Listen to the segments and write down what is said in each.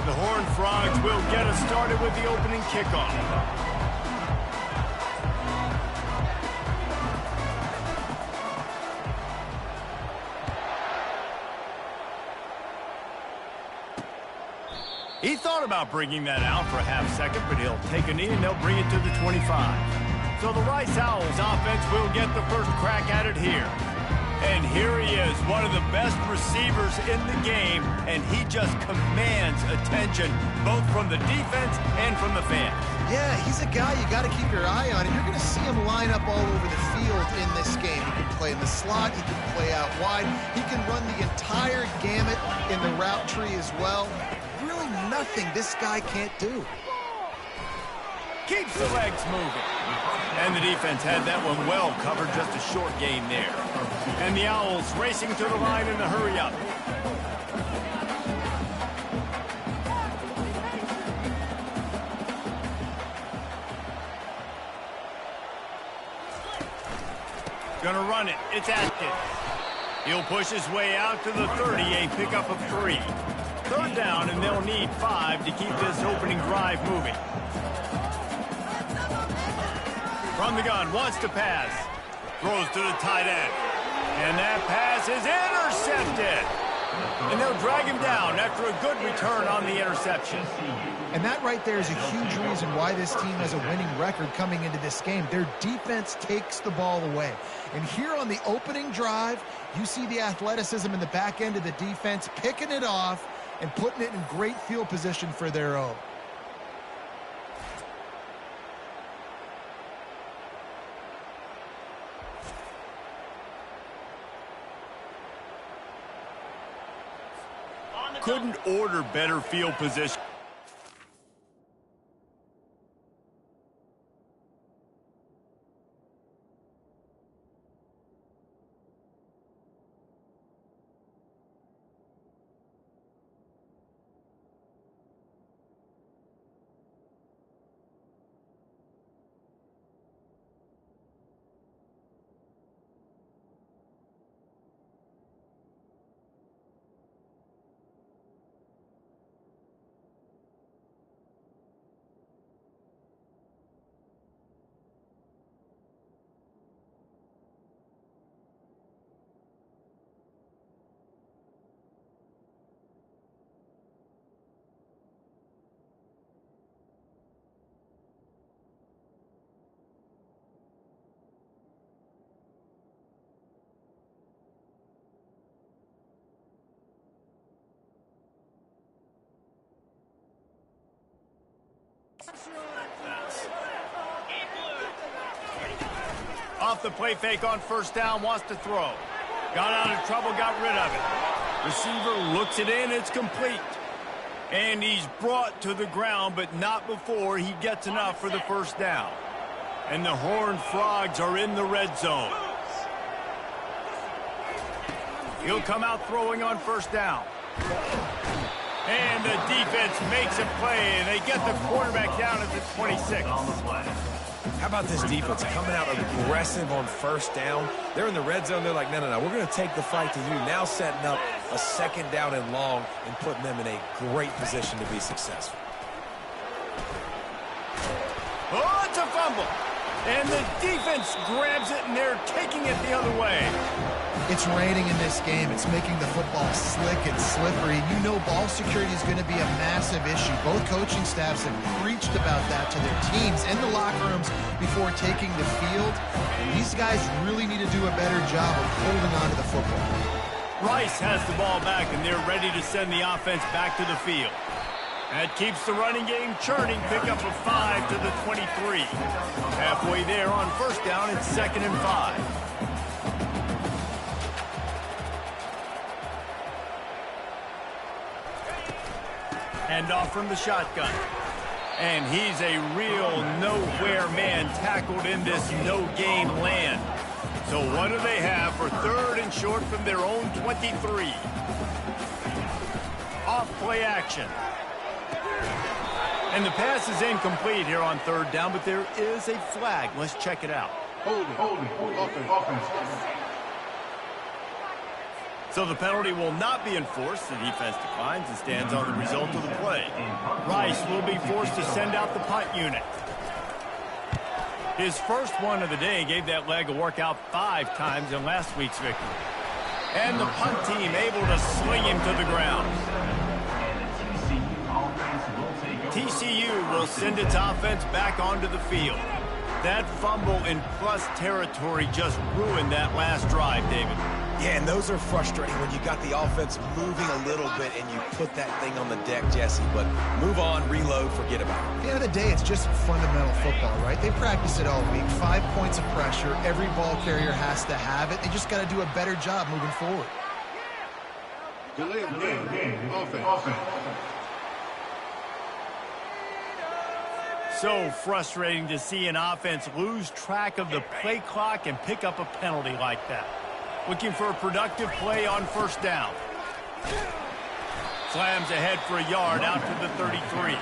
The Horned Frogs will get us started with the opening kickoff. He thought about bringing that out for a half second, but he'll take a knee and they'll bring it to the 25. So the Rice Owls offense will get the first crack at it here. And here he is, one of the best receivers in the game, and he just commands attention, both from the defense and from the fans. Yeah, he's a guy you got to keep your eye on, and you're going to see him line up all over the field in this game. He can play in the slot, he can play out wide, he can run the entire gamut in the route tree as well. Really nothing this guy can't do. Keeps the legs moving. And the defense had that one well covered, just a short gain there. And the Owls racing to the line in a hurry-up. Gonna run it. It's Atkins. He'll push his way out to the 30, a pickup of 3. Third down, and they'll need 5 to keep this opening drive moving. From the gun, wants to pass. Throws to the tight end. And that pass is intercepted. And they'll drag him down after a good return on the interception. And that right there is a huge reason why this team has a winning record coming into this game. Their defense takes the ball away. And here on the opening drive, you see the athleticism in the back end of the defense, picking it off and putting it in great field position for their own. Couldn't order better field position. Off the play fake on first down, wants to throw. Got out of trouble, got rid of it. Receiver looks it in, it's complete. And he's brought to the ground, but not before he gets enough for the first down. And the Horned Frogs are in the red zone. He'll come out throwing on first down. And the defense makes a play, and they get the quarterback down at the 26. How about this defense coming out aggressive on first down? They're in the red zone. They're like, no, we're going to take the fight to you. Now setting up a second down and long and putting them in a great position to be successful. Oh, it's a fumble. And the defense grabs it, and they're taking it the other way. It's raining in this game. It's making the football slick and slippery. You know ball security is going to be a massive issue. Both coaching staffs have preached about that to their teams in the locker rooms before taking the field. And these guys really need to do a better job of holding on to the football. Rice has the ball back, and they're ready to send the offense back to the field. That keeps the running game churning. Pick up a 5 to the 23. Halfway there on first down, it's 2nd and 5. Hand off from the shotgun. And he's a real nowhere man tackled in this no-gain land. So what do they have for 3rd and short from their own 23? Off play action. And the pass is incomplete here on 3rd down, but there is a flag. Let's check it out. Holding, offense. So the penalty will not be enforced. The defense declines and stands on the result of the play. Rice will be forced to send out the punt unit. His first one of the day gave that leg a workout 5 times in last week's victory. And the punt team able to sling him to the ground. TCU will send its offense back onto the field. That fumble in plus territory just ruined that last drive, David. Yeah, and those are frustrating when you got the offense moving a little bit and you put that thing on the deck, Jesse. But move on, reload, forget about it. At the end of the day, it's just fundamental football, right? They practice it all week. 5 points of pressure. Every ball carrier has to have it. They just got to do a better job moving forward. Delay of game. Offense. So frustrating to see an offense lose track of the play clock and pick up a penalty like that. Looking for a productive play on first down. Slams ahead for a yard out to the 33.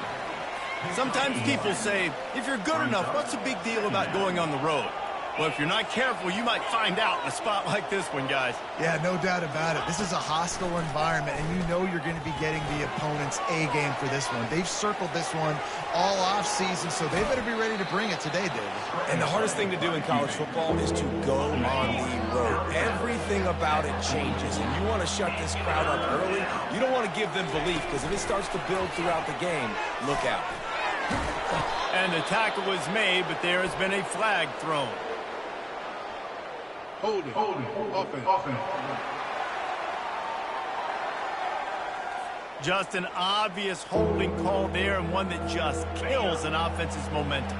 Sometimes people say, if you're good enough, what's the big deal about going on the road? Well, if you're not careful, you might find out in a spot like this one, guys. Yeah, no doubt about it. This is a hostile environment, and you know you're going to be getting the opponent's A game for this one. They've circled this one all off season, so they better be ready to bring it today, David. And the hardest thing to do in college football is to go on the road. Everything about it changes, and you want to shut this crowd up early. You don't want to give them belief, because if it starts to build throughout the game, look out. And the tackle is made, but there has been a flag thrown. Hold it. Offense. Just an obvious holding call there, and one that just kills an offense's momentum.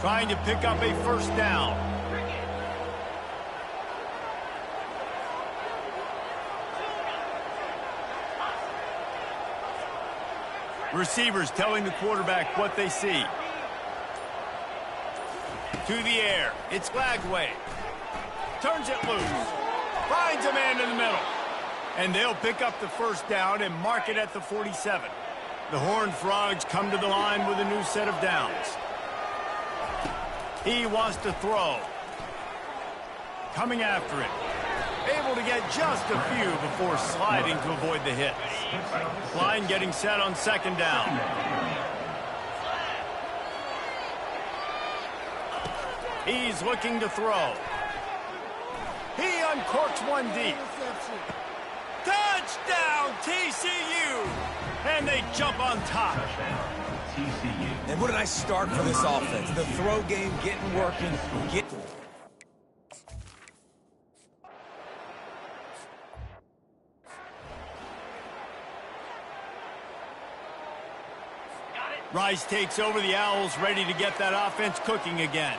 Trying to pick up a first down. Receivers telling the quarterback what they see. To the air. It's Lagway. Turns it loose. Finds a man in the middle. And they'll pick up the first down and mark it at the 47. The Horned Frogs come to the line with a new set of downs. He wants to throw. Coming after it. Able to get just a few before sliding to avoid the hits. Line getting set on second down. He's looking to throw. He uncorks one deep. Touchdown, TCU! And they jump on top. And what a nice start for this offense. The throw game getting working. Rice takes over the Owls, ready to get that offense cooking again.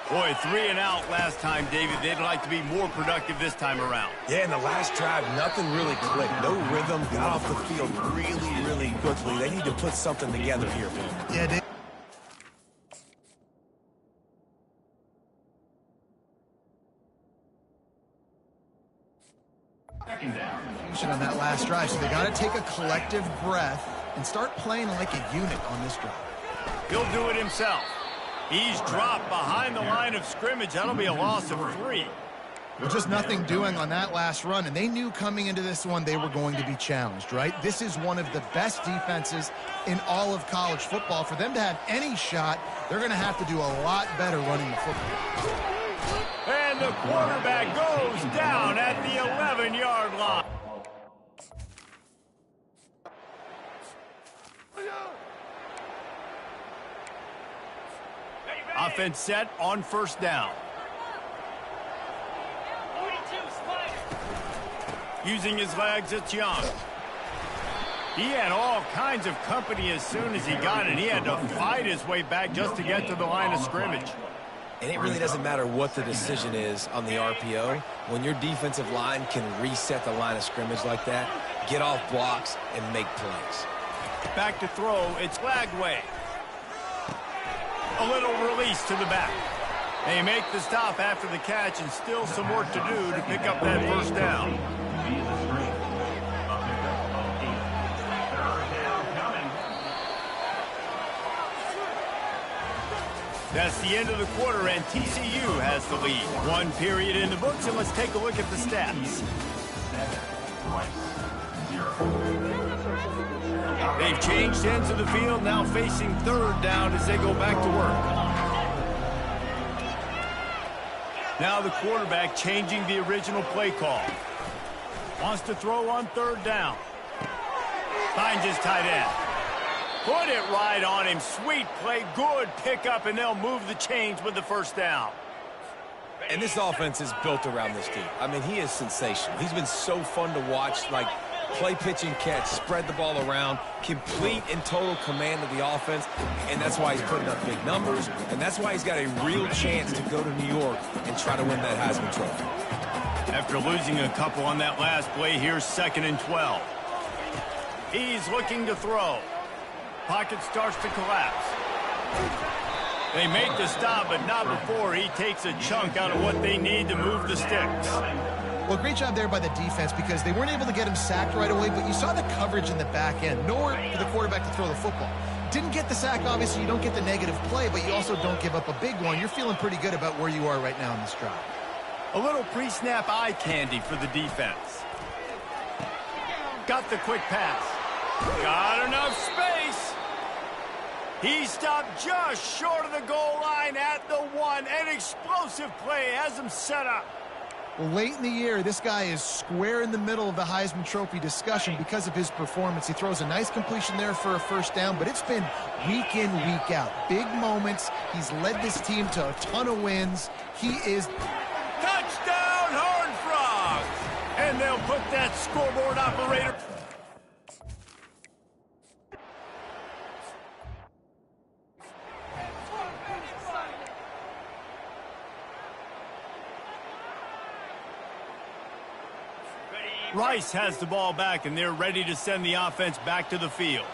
Boy, 3 and out last time, David. They'd like to be more productive this time around. Yeah, in the last drive, nothing really clicked. No rhythm, got off the field really quickly. They need to put something together here. Yeah, Dave. On that last drive, so they got to take a collective breath and start playing like a unit on this drive. He'll do it himself. He's dropped behind the line of scrimmage. That'll be a loss of 3. Well, just nothing doing on that last run, and they knew coming into this one they were going to be challenged, right? This is one of the best defenses in all of college football. For them to have any shot, they're going to have to do a lot better running the football. And the quarterback goes down at the 11-yard line. Offense set on first down. Using his legs, it's Young. He had all kinds of company as soon as he got it. He had to fight his way back just to get to the line of scrimmage. And it really doesn't matter what the decision is on the RPO. When your defensive line can reset the line of scrimmage like that, get off blocks and make plays. Back to throw, it's Lagway. A little release to the back. They make the stop after the catch, and still some work to do to pick up that first down. That's the end of the quarter, and TCU has the lead. 1 period in the books, and let's take a look at the stats. They've changed ends of the field, now facing third down as they go back to work. Now the quarterback changing the original play call. Wants to throw on third down. Finds his tight end. Put it right on him. Sweet play, good pickup, and they'll move the chains with the first down. And this offense is built around this kid. I mean, he is sensational. He's been so fun to watch, like play, pitch, and catch, spread the ball around, complete and total command of the offense, and that's why he's putting up big numbers, and that's why he's got a real chance to go to New York and try to win that Heisman Trophy. After losing a couple on that last play, here's 2nd and 12. He's looking to throw. Pocket starts to collapse. They make the stop, but not before he takes a chunk out of what they need to move the sticks. Well, great job there by the defense because they weren't able to get him sacked right away, but you saw the coverage in the back end. Nowhere for the quarterback to throw the football. Didn't get the sack, obviously. You don't get the negative play, but you also don't give up a big one. You're feeling pretty good about where you are right now in this drive. A little pre-snap eye candy for the defense. Got the quick pass. Got enough space. He stopped just short of the goal line at the 1. An explosive play has him set up. Well, late in the year, this guy is square in the middle of the Heisman Trophy discussion because of his performance. He throws a nice completion there for a first down, but it's been week in, week out. Big moments. He's led this team to a ton of wins. He is... Touchdown, Horned Frogs! And they'll put that scoreboard operator... Rice has the ball back, and they're ready to send the offense back to the field.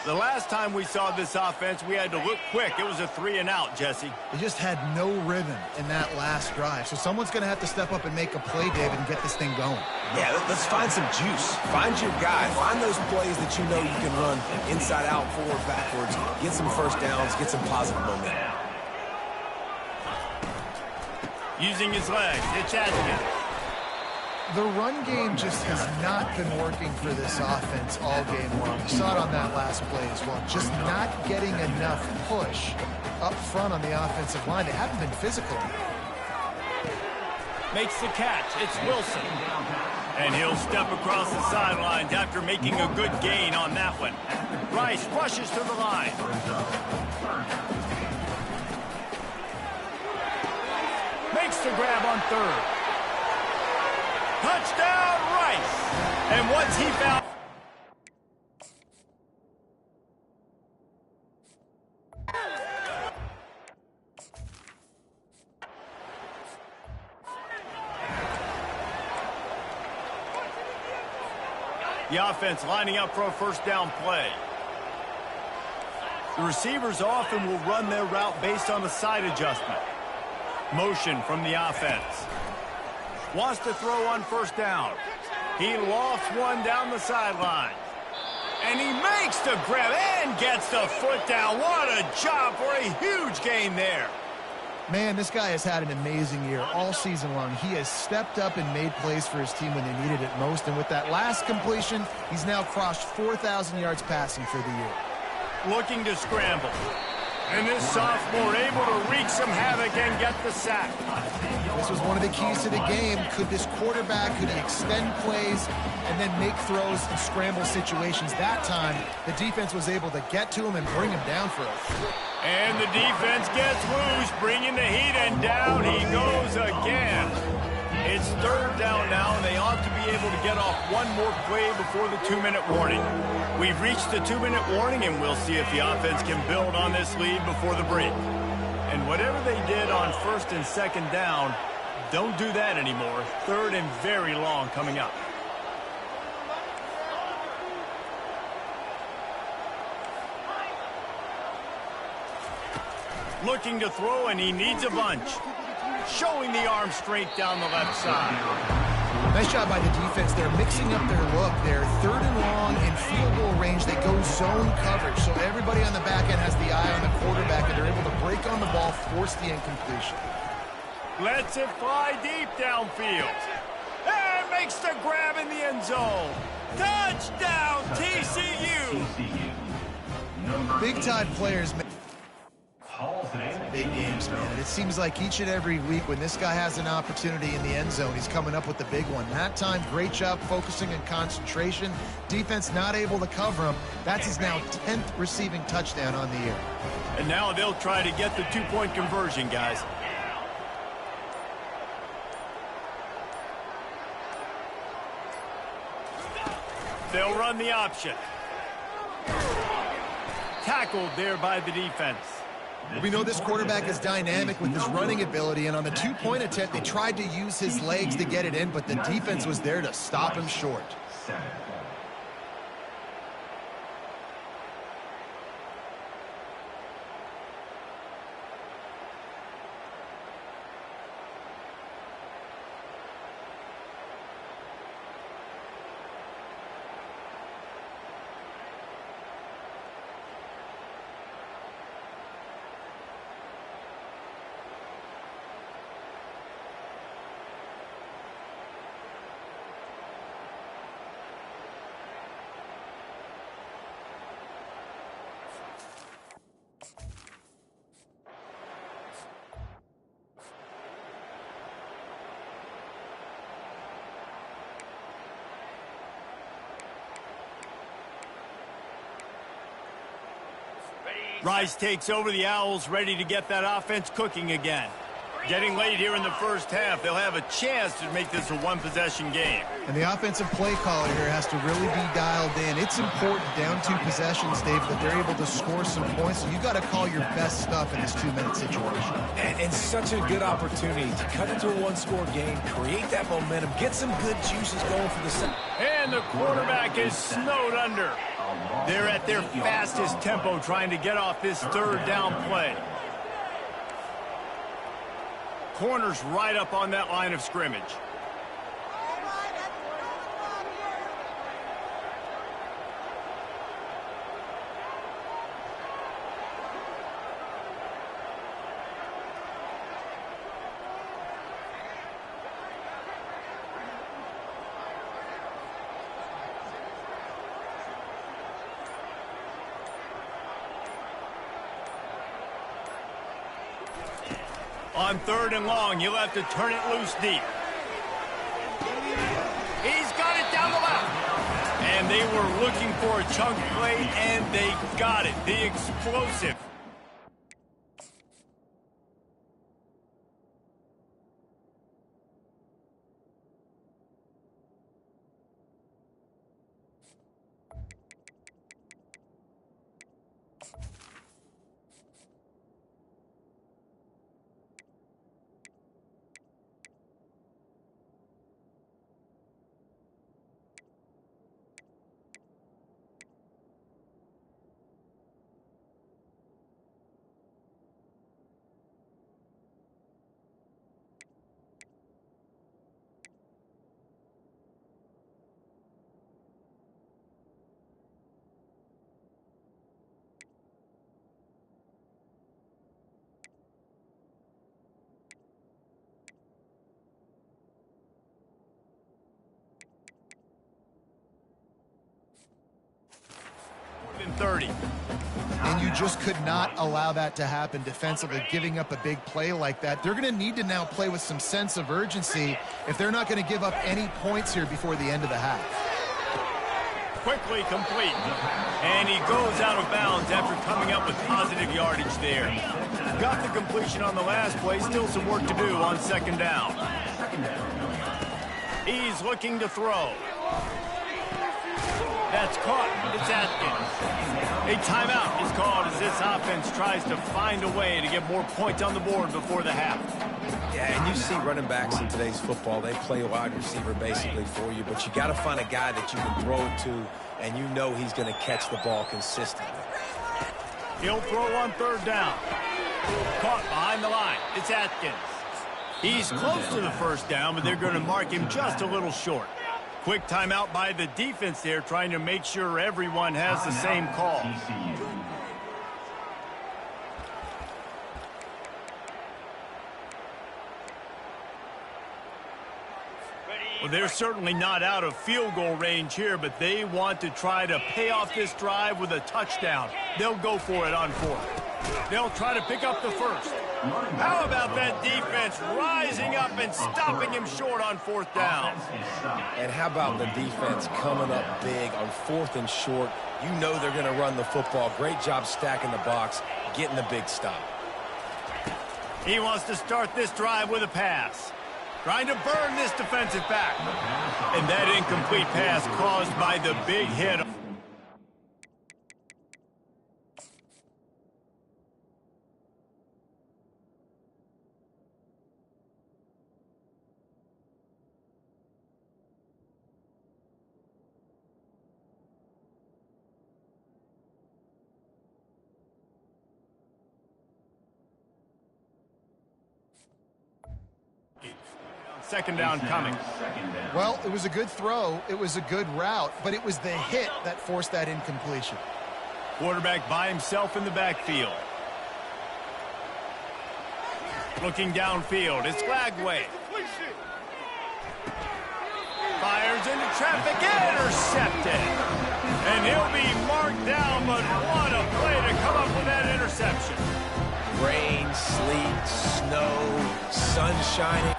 The last time we saw this offense, we had to look quick. It was a 3-and-out, Jesse. They just had no rhythm in that last drive. So someone's going to have to step up and make a play, David, and get this thing going. Yeah, let's find some juice. Find your guy. Find those plays that you know you can run inside out, forward, backwards. Get some first downs. Get some positive momentum. Using his legs, it's Adkins. The run game just has not been working for this offense all game long. You saw it on that last play as well. Just not getting enough push up front on the offensive line. They haven't been physical. Makes the catch. It's Wilson. And he'll step across the sidelines after making a good gain on that one. Rice rushes to the line. Makes the grab on third. Touchdown, Rice! And once he found... The offense lining up for a first down play. The receivers often will run their route based on the side adjustment. Motion from the offense. Wants to throw on first down. He lofts one down the sideline. And he makes the grab and gets the foot down. What a job for a huge gain there. Man, this guy has had an amazing year all season long. He has stepped up and made plays for his team when they needed it most. And with that last completion, he's now crossed 4,000 yards passing for the year. Looking to scramble. And this sophomore able to wreak some havoc and get the sack. This was one of the keys to the game. Could this quarterback, could he extend plays and then make throws in scramble situations? That time, the defense was able to get to him and bring him down for it. And the defense gets loose, bringing the heat, and down he goes again. It's third down now, and they ought to be able to get off one more play before the 2-minute warning. We've reached the 2-minute warning, and we'll see if the offense can build on this lead before the break. And whatever they did on first and second down, don't do that anymore. Third and very long coming up. Looking to throw, and he needs a bunch. Showing the arm strength down the left side. Nice job by the defense. They're mixing up their look. They're third and long in field goal range. They go zone coverage. So everybody on the back end has the eye on the quarterback, and they're able to break on the ball, force the incompletion. Lets it fly deep downfield. And Makes the grab in the end zone. Touchdown, TCU. Big-time players make big games, man. It seems like each and every week when this guy has an opportunity in the end zone, he's coming up with the big one. That time, great job focusing and concentration. Defense not able to cover him. That's his now 10th receiving touchdown on the year. And now they'll try to get the two-point conversion, guys. They'll run the option. Tackled there by the defense. We know this quarterback is dynamic with his running ability, and on the two-point attempt, they tried to use his legs to get it in, but the defense was there to stop him short. Rice takes over the Owls, ready to get that offense cooking again. Getting late here in the first half, they'll have a chance to make this a one-possession game. And the offensive play caller here has to really be dialed in. It's important down 2 possessions, Dave, that they're able to score some points. So you got to call your best stuff in this 2-minute situation. And such a good opportunity to cut into a one-score game, create that momentum, get some good juices going for the second. And the quarterback is snowed under. They're at their fastest tempo trying to get off this third down play. Corners right up on that line of scrimmage. On 3rd and long, you'll have to turn it loose deep. He's got it down the left. And they were looking for a chunk play, and they got it. The explosive. And 30. And you just could not allow that to happen defensively, giving up a big play like that. They're going to need to now play with some sense of urgency if they're not going to give up any points here before the end of the half. Quickly complete. And he goes out of bounds after coming up with positive yardage there. Got the completion on the last play. Still some work to do on 2nd down. He's looking to throw. That's caught. It's Atkins. A timeout is called as this offense tries to find a way to get more points on the board before the half. Yeah, and you see running backs in today's football, they play a wide receiver basically for you, but you got to find a guy that you can throw it to, and you know he's going to catch the ball consistently. He'll throw on 3rd down. Caught behind the line. It's Atkins. He's close to the 1st down, but they're going to mark him just a little short. Quick timeout by the defense there, trying to make sure everyone has the same call. Ready, Well, they're certainly not out of field goal range here, but they want to try to pay off this drive with a touchdown. They'll go for it on fourth. They'll try to pick up the first. How about that defense rising up and stopping him short on fourth down? And how about the defense coming up big on fourth and short? You know they're going to run the football. Great job stacking the box, getting the big stop. He wants to start this drive with a pass. Trying to burn this defensive back. And that incomplete pass caused by the big hit. Second down coming. Well, it was a good throw. It was a good route, but it was the hit that forced that incompletion. Quarterback by himself in the backfield. Looking downfield, it's Lagway. Fires into traffic, intercepted. And he'll be marked down, but what a play to come up with that interception. Rain, sleet, snow, sun shining.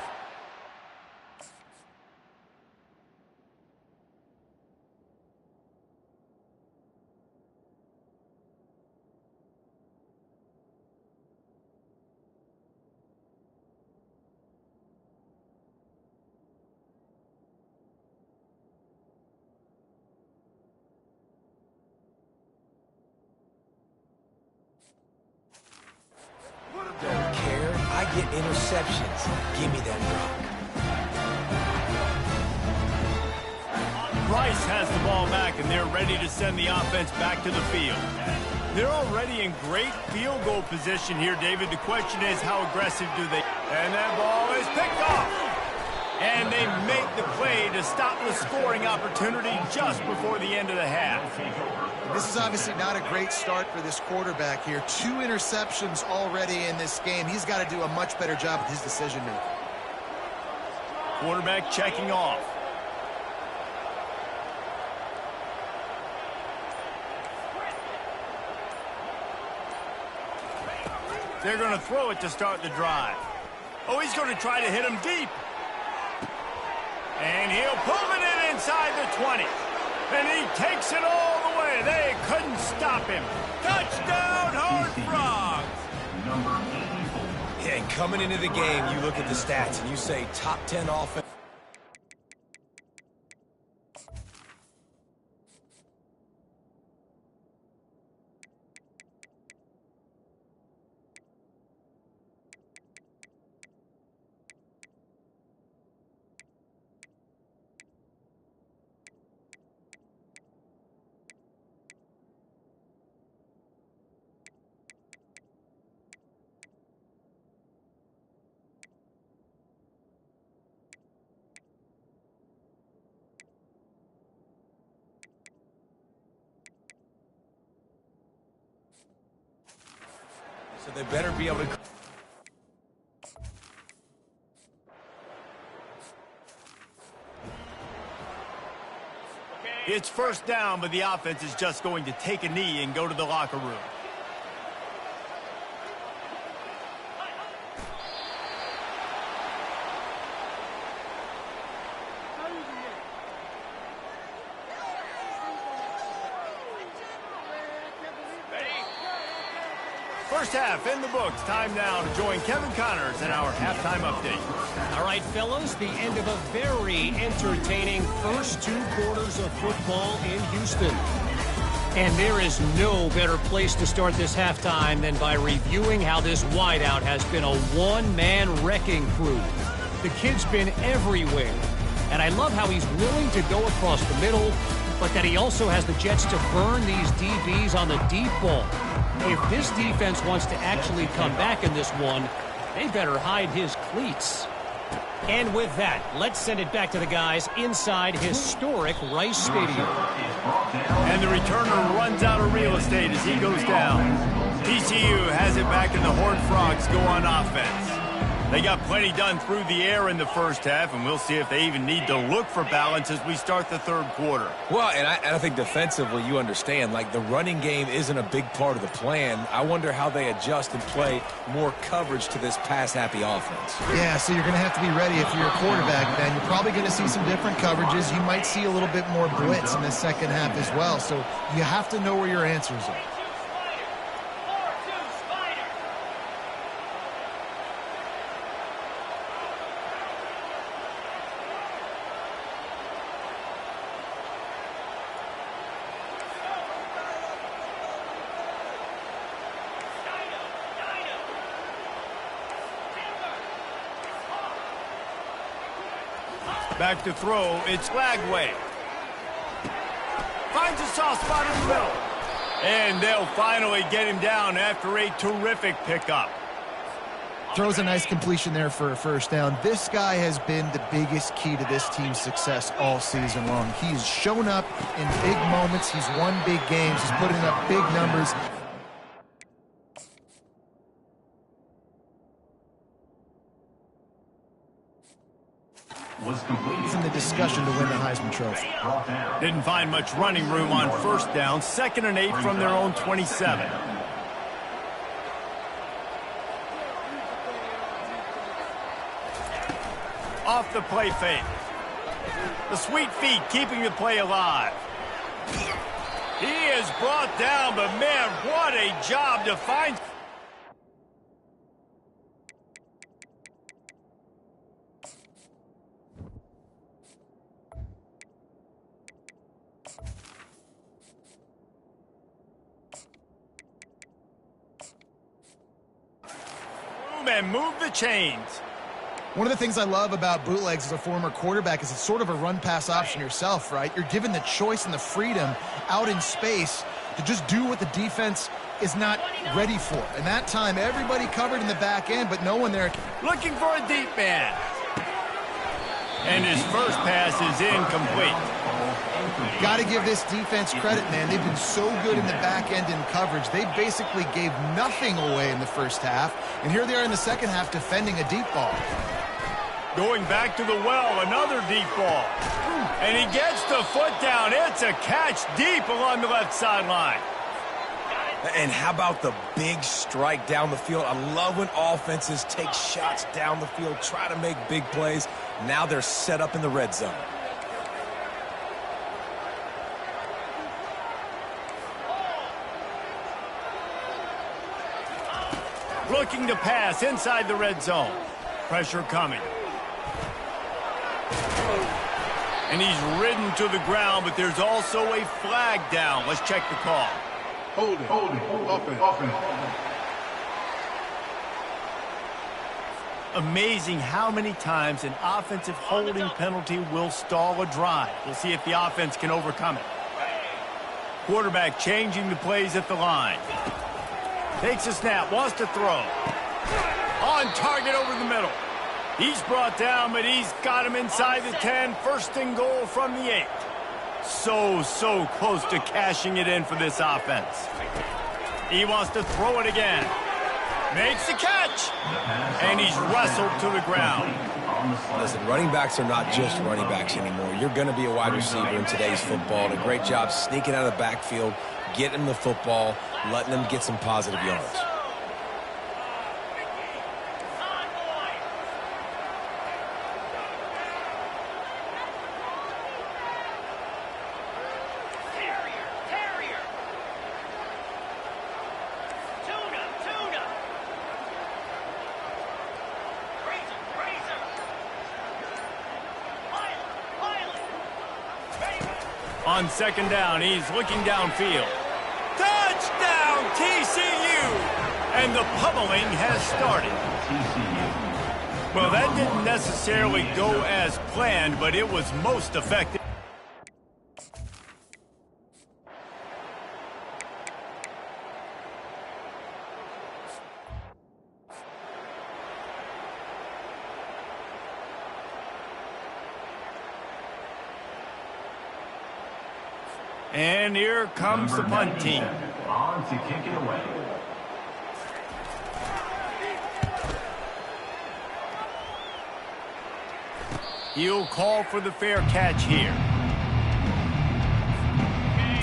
Don't care. I get interceptions. Give me that rock. Rice has the ball back, and they're ready to send the offense back to the field. They're already in great field goal position here, David. The question is, how aggressive do they? And that ball is picked off. And they make the play to stop the scoring opportunity just before the end of the half. This is obviously not a great start for this quarterback here. 2 interceptions already in this game. He's got to do a much better job with his decision-making. Quarterback checking off. They're going to throw it to start the drive. Oh, he's going to try to hit him deep. And he'll pull it in inside the 20. And he takes it all the way. They couldn't stop him. Touchdown, Horned Frogs! Yeah, and coming into the game, you look at the stats and you say top 10 offense. So they better be able to... It's first down, but the offense is just going to take a knee and go to the locker room. First half in the books. Time now to join Kevin Connors in our halftime update. All right, fellas, the end of a very entertaining first 2 quarters of football in Houston. And there is no better place to start this halftime than by reviewing how this wideout has been a one-man wrecking crew. The kid's been everywhere, and I love how he's willing to go across the middle, but that he also has the Jets to burn these DBs on the deep ball. If this defense wants to actually come back in this one, they better hide his cleats. And with that, let's send it back to the guys inside historic Rice Stadium. And the returner runs out of real estate as he goes down. TCU has it back, and the Horned Frogs go on offense. They got plenty done through the air in the first half, and we'll see if they even need to look for balance as we start the third quarter. Well, and I think defensively, you understand, like the running game isn't a big part of the plan. I wonder how they adjust and play more coverage to this pass-happy offense. Yeah, so you're going to have to be ready if you're a quarterback, Ben. You're probably going to see some different coverages. You might see a little bit more blitz in the second half as well, so you have to know where your answers are. Back to throw, it's Lagway. Finds a soft spot in the middle. And they'll finally get him down after a terrific pickup. Throws a nice completion there for a first down. This guy has been the biggest key to this team's success all season long. He's shown up in big moments. He's won big games. He's putting up big numbers. He's in the discussion to win the Heisman Trophy. Didn't find much running room on first down. 2nd and 8 from their own 27. Off the play fake. The sweet feet keeping the play alive. He is brought down, but man, what a job to find. And move the chains. One of the things I love about bootlegs as a former quarterback is it's sort of a run-pass option yourself, right? You're given the choice and the freedom out in space to just do what the defense is not ready for. And that time, everybody covered in the back end, but no one there. Looking for a deep man. And his first pass is incomplete. Got to give this defense credit, man. They've been so good in the back end in coverage. They basically gave nothing away in the first half. And here they are in the second half defending a deep ball. Going back to the well, another deep ball. And he gets the foot down. It's a catch deep along the left sideline. And how about the big strike down the field? I love when offenses take shots down the field, try to make big plays. Now they're set up in the red zone. Looking to pass inside the red zone. Pressure coming. And he's ridden to the ground, but there's also a flag down. Let's check the call. Holding, offense. Amazing how many times an offensive holding penalty will stall a drive. We'll see if the offense can overcome it. Quarterback changing the plays at the line. Takes a snap, wants to throw. On target over the middle. He's brought down, but he's got him inside the 10. 1st and goal from the 8. So close to cashing it in for this offense. He wants to throw it again. Makes the catch. And he's wrestled to the ground. Listen, running backs are not just running backs anymore. You're going to be a wide receiver in today's football. And a great job sneaking out of the backfield, getting them the football, letting them get some positive yards. On 2nd down, he's looking downfield. Touchdown, TCU! And the pummeling has started. Well, that didn't necessarily go as planned, but it was most effective. And here comes the punt team. On to kick it away. He'll call for the fair catch here.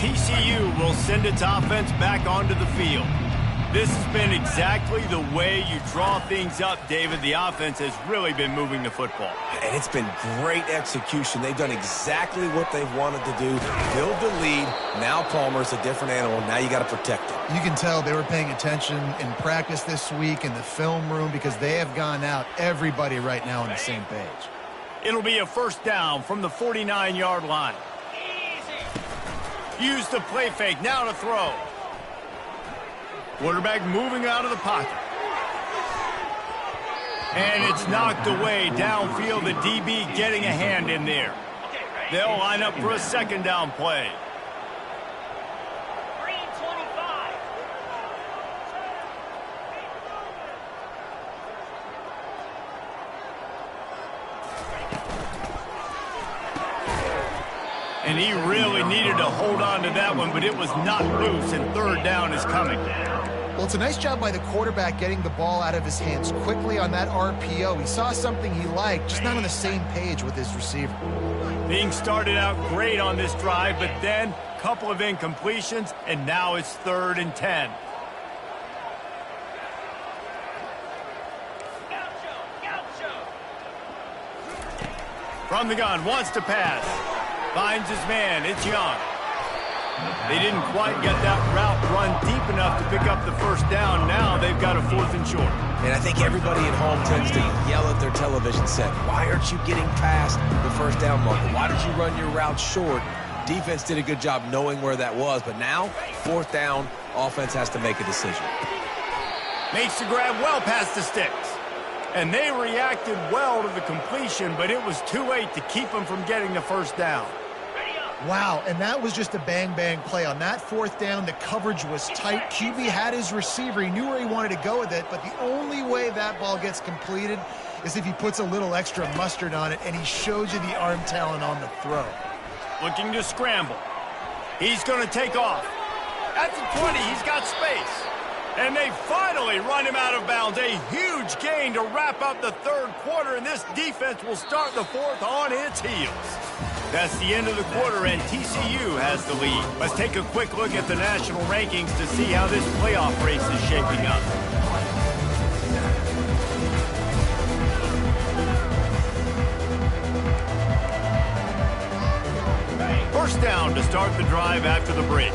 TCU will send its offense back onto the field. This has been exactly the way you draw things up, David. The offense has really been moving the football. And it's been great execution. They've done exactly what they've wanted to do. Build the lead. Now Palmer's a different animal. Now you got to protect it. You can tell they were paying attention in practice this week in the film room because they have gone out, everybody right now on the same page. It'll be a first down from the 49-yard line. Use the play fake. Now to throw. Quarterback moving out of the pocket. And it's knocked away downfield. The DB getting a hand in there. They'll line up for a second down play. And he really needed to hold on to that one, but it was not loose, and third down is coming. Well, it's a nice job by the quarterback getting the ball out of his hands quickly on that RPO. He saw something he liked, just not on the same page with his receiver. Being started out great on this drive, but then a couple of incompletions, and now it's 3rd and 10. From the gun, wants to pass. Finds his man. It's Young. They didn't quite get that route run deep enough to pick up the first down. Now they've got a 4th and short. And I think everybody at home tends to yell at their television set. Why aren't you getting past the first down marker? Why did you run your route short? Defense did a good job knowing where that was. But now, 4th down, offense has to make a decision. Makes the grab well past the sticks. And they reacted well to the completion, but it was too late to keep them from getting the first down. Wow, and that was just a bang-bang play. On that 4th down, the coverage was tight. QB had his receiver. He knew where he wanted to go with it, but the only way that ball gets completed is if he puts a little extra mustard on it, and he shows you the arm talent on the throw. Looking to scramble. He's going to take off. At the 20, he's got space. And they finally run him out of bounds. A huge gain to wrap up the 3rd quarter, and this defense will start the 4th on its heels. That's the end of the quarter, and TCU has the lead. Let's take a quick look at the national rankings to see how this playoff race is shaping up. First down to start the drive after the break.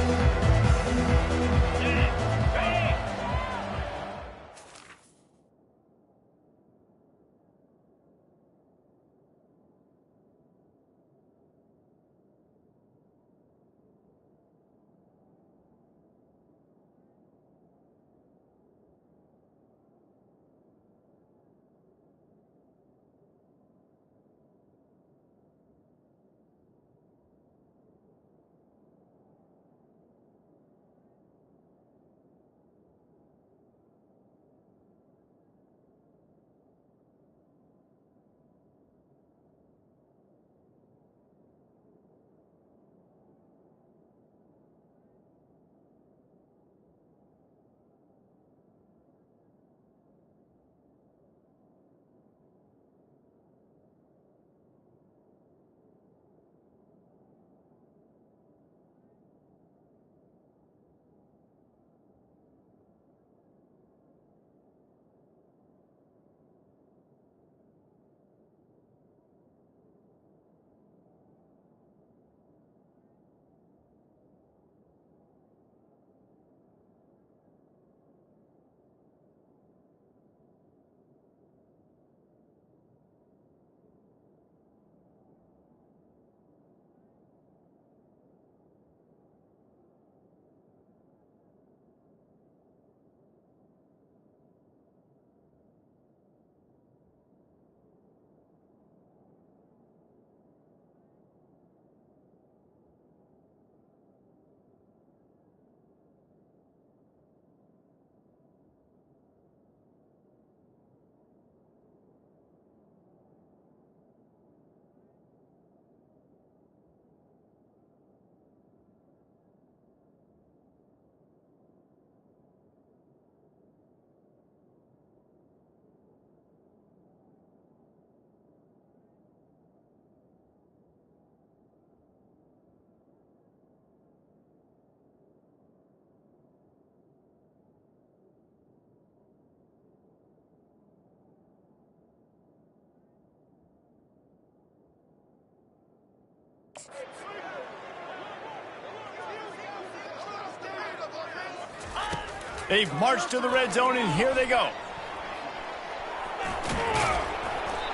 They've marched to the red zone, and here they go.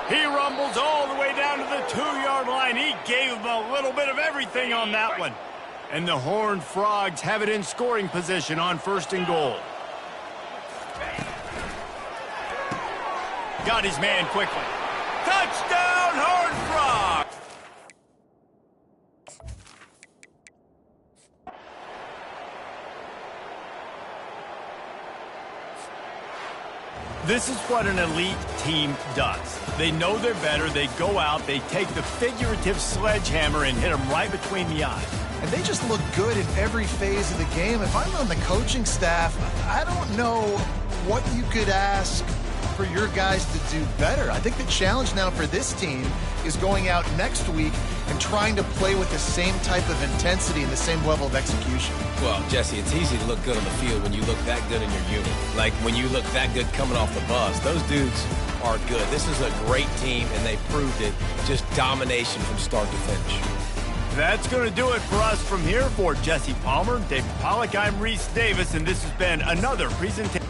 He rumbles all the way down to the 2-yard line. He gave him a little bit of everything on that one. And the Horned Frogs have it in scoring position on 1st and goal. Got his man quickly. Touchdown, Horned Frogs! This is what an elite team does. They know they're better. They go out, they take the figurative sledgehammer and hit them right between the eyes. And they just look good in every phase of the game. If I'm on the coaching staff, I don't know what you could ask for your guys to do better. I think the challenge now for this team is going out next week and trying to play with the same type of intensity and the same level of execution. Well, Jesse, it's easy to look good on the field when you look that good in your unit. Like when you look that good coming off the bus. Those dudes are good. This is a great team, and they proved it. Just domination from start to finish. That's going to do it for us from here. For Jesse Palmer, David Pollack, I'm Reese Davis, and this has been another presentation.